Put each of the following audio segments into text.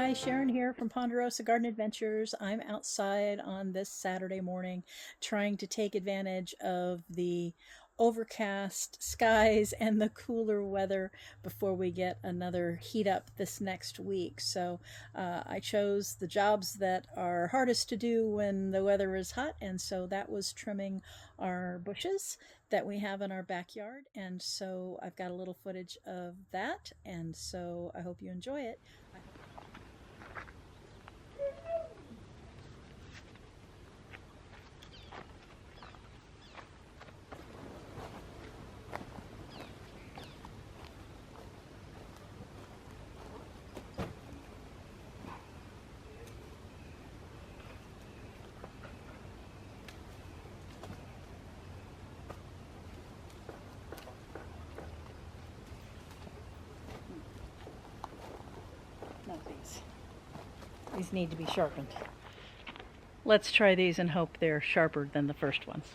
Hi, Sharon here from Ponderosa Garden Adventures. I'm outside on this Saturday morning trying to take advantage of the overcast skies and the cooler weather before we get another heat up this next week. I chose the jobs that are hardest to do when the weather is hot, and so that was trimming our bushes that we have in our backyard. And so I've got a little footage of that, and so I hope you enjoy it. No, these. These need to be sharpened. Let's try these and hope they're sharper than the first ones.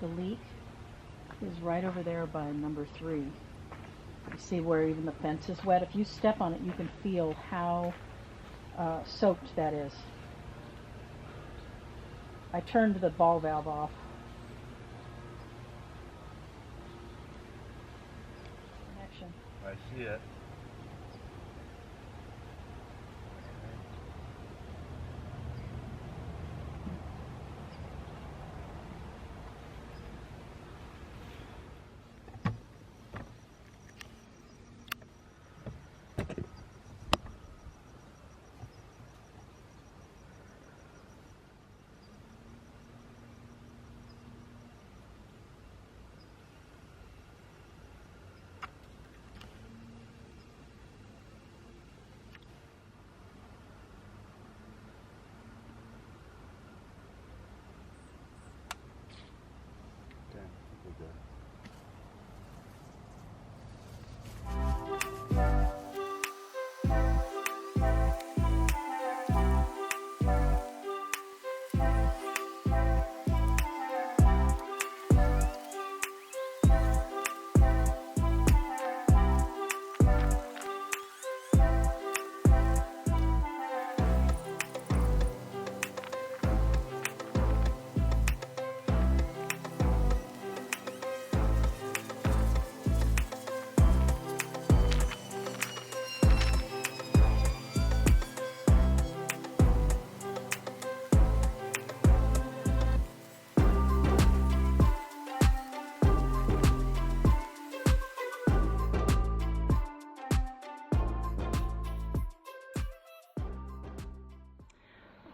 The leek is right over there by number 3. You see where even the fence is wet. If you step on it, you can feel how soaked that is. I turned the ball valve off. Connection. I see it.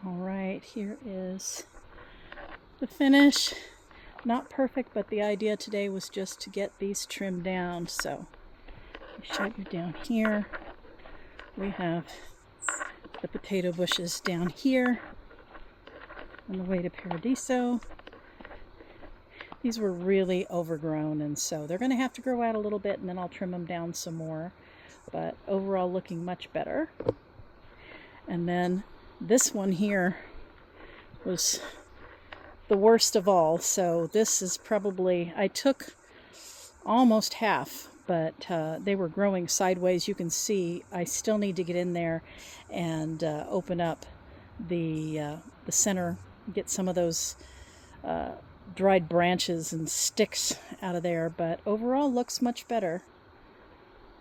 All right, here is the finish. Not perfect, but the idea today was just to get these trimmed down. So shut you down here. We have the potato bushes down here on the way to Paradiso. These were really overgrown, and so they're going to have to grow out a little bit, and then I'll trim them down some more. But overall looking much better. And then this one here was the worst of all. So this is probably, I took almost half, but they were growing sideways. You can see I still need to get in there and open up the center, get some of those dried branches and sticks out of there. But overall looks much better.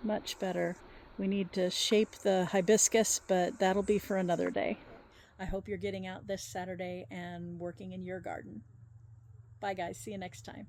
Much better. We need to shape the hibiscus, but that'll be for another day. I hope you're getting out this Saturday and working in your garden. Bye guys, see you next time.